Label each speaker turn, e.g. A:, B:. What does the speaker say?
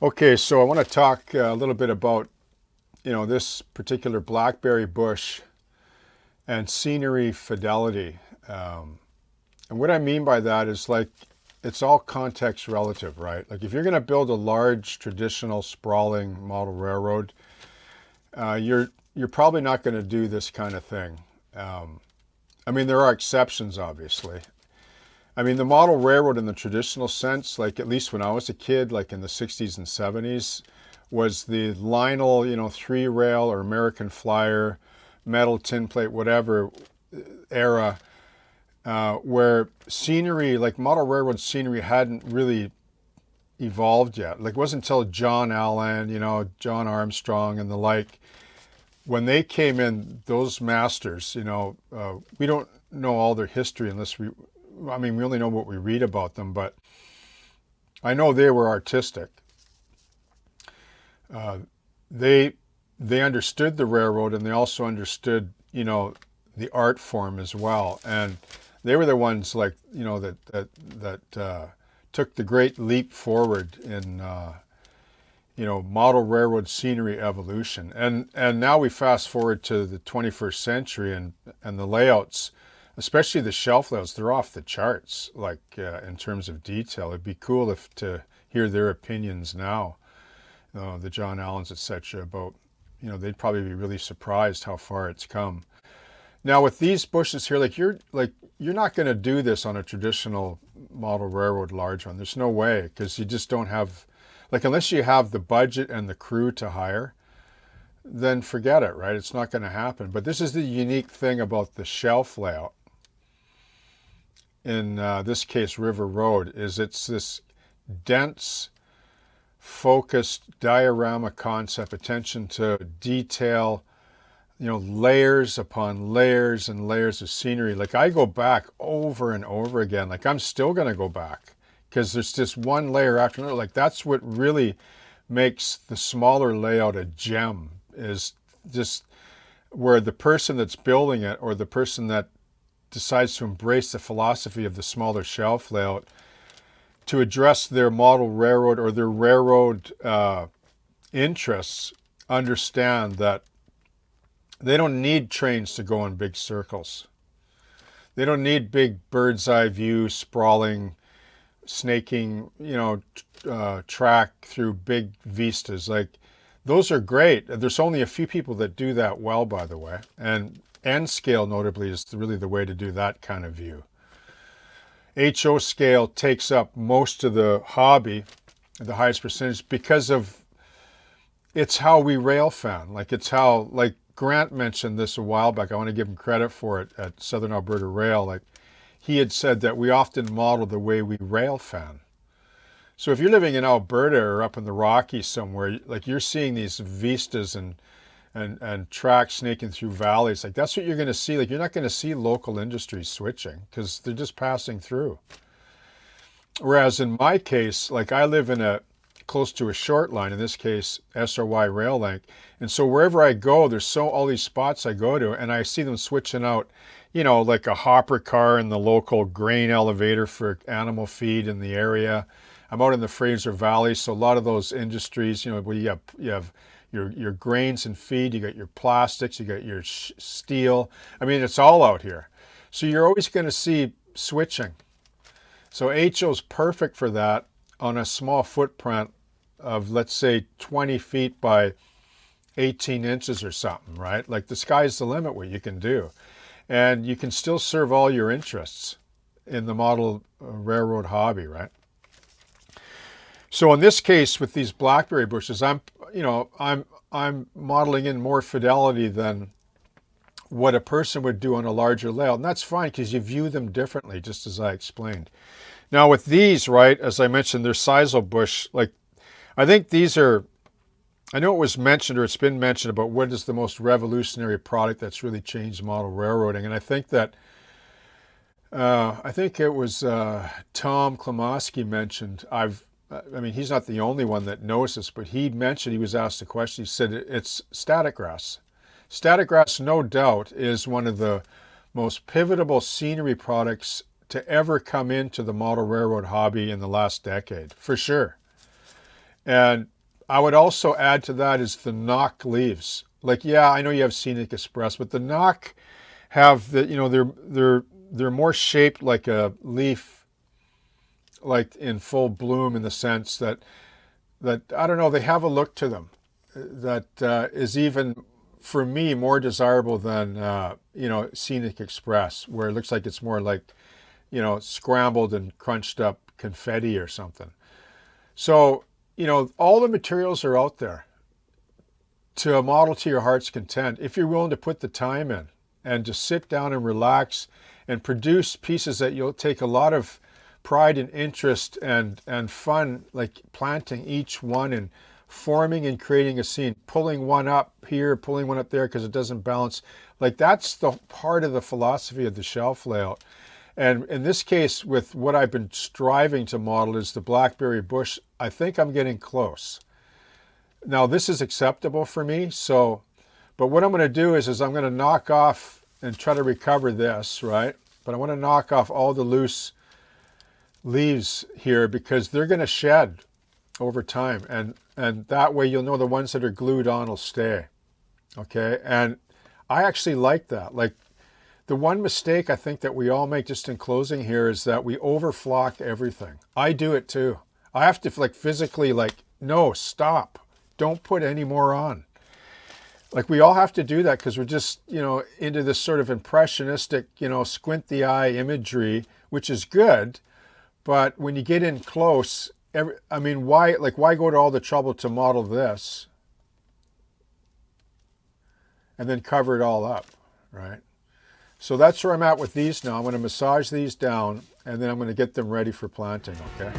A: Okay, so I want to talk a little bit about, this particular blackberry bush and scenery fidelity. And what I mean by that is like it's all context relative, right? Like if you're going to build a large traditional sprawling model railroad, you're probably not going to do this kind of thing. I mean, there are exceptions, obviously. I mean, the model railroad in the traditional sense, like at least when I was a kid, like in the 60s and 70s, was the Lionel, three rail or American Flyer, metal, tin plate, whatever era, where scenery, like model railroad scenery, hadn't really evolved yet. Like it wasn't until John Allen, John Armstrong and the like, when they came in, those masters, we don't know all their history unless we only know what we read about them, but I know they were artistic. Uh, they they understood the railroad and they also understood, the art form as well. And they were the ones like, that took the great leap forward in, model railroad scenery evolution. And now we fast forward to the 21st century and the layouts, especially the shelf layouts, they're off the charts, like in terms of detail. It'd be cool to hear their opinions now, the John Allens, etc. About, they'd probably be really surprised how far it's come. Now with these bushes here, you're not going to do this on a traditional model railroad large one. There's no way, because you just don't have, unless you have the budget and the crew to hire, then forget it, right? It's not going to happen. But this is the unique thing about the shelf layout. In this case, River Road, is it's this dense, focused diorama concept, attention to detail, layers upon layers and layers of scenery. Like I go back over and over again. Like I'm still going to go back because there's just one layer after another. Like that's what really makes the smaller layout a gem, is just where the person that's building it or the person that decides to embrace the philosophy of the smaller shelf layout to address their model railroad or their railroad interests, understand that they don't need trains to go in big circles. They don't need big bird's eye view, sprawling, snaking, track through big vistas. Like those are great. There's only a few people that do that well, by the way. And N scale, notably, is really the way to do that kind of view. HO scale takes up most of the hobby, the highest percentage, because of it's how we rail fan. Like it's how, like Grant mentioned this a while back. I want to give him credit for it at Southern Alberta Rail. Like he had said that we often model the way we rail fan. So if you're living in Alberta or up in the Rockies somewhere, like you're seeing these vistas and tracks snaking through valleys, like that's what you're going to see. Like you're not going to see local industries switching because they're just passing through. Whereas in my case, like I live in a close to a short line, in this case SRY rail link, and so wherever I go, there's all these spots I go to, and I see them switching out, like a hopper car in the local grain elevator for animal feed in the area. I'm out in the Fraser Valley, so a lot of those industries, where you have your grains and feed, you got your plastics, you got your steel. I mean, it's all out here. So you're always going to see switching. So HO is perfect for that on a small footprint of, let's say, 20 feet by 18 inches or something, right? Like the sky's the limit what you can do. And you can still serve all your interests in the model railroad hobby, right? So in this case with these blackberry bushes, I'm modeling in more fidelity than what a person would do on a larger layout. And that's fine because you view them differently, just as I explained. Now with these, right, as I mentioned, they're Sisal bush. Like I think these are, I know it was mentioned or it's been mentioned about what is the most revolutionary product that's really changed model railroading. And I think that, I think it was Tom Klomoski mentioned, he's not the only one that knows this, but he mentioned, he was asked a question, he said it's static grass. Static grass, no doubt, is one of the most pivotable scenery products to ever come into the model railroad hobby in the last decade, for sure. And I would also add to that is the knock leaves. Like, yeah, I know you have Scenic Express, but the knock have the, you know, they're more shaped like a leaf, like in full bloom, in the sense that I don't know, they have a look to them that is even for me more desirable than you know, Scenic Express, where it looks like it's more like, you know, scrambled and crunched up confetti or something. So, you know, all the materials are out there to model to your heart's content if you're willing to put the time in and just sit down and relax and produce pieces that you'll take a lot of pride and interest and fun, like planting each one and forming and creating a scene, pulling one up here, pulling one up there because it doesn't balance. Like, that's the part of the philosophy of the shelf layout. And in this case, with what I've been striving to model is the blackberry bush, I think I'm getting close. Now, this is acceptable for me, so, but what I'm going to do is I'm going to knock off and try to recover this, right? But I want to knock off all the loose leaves here because they're going to shed over time. And that way you'll know the ones that are glued on will stay, okay? And I actually like that. Like, the one mistake I think that we all make just in closing here is that we overflock everything. I do it too. I have to like physically like, no, stop. Don't put any more on. Like, we all have to do that because we're just, you know, into this sort of impressionistic, you know, squint the eye imagery, which is good. But when you get in close, I mean, why go to all the trouble to model this and then cover it all up, right? So that's where I'm at with these now. I'm going to massage these down and then I'm going to get them ready for planting, okay?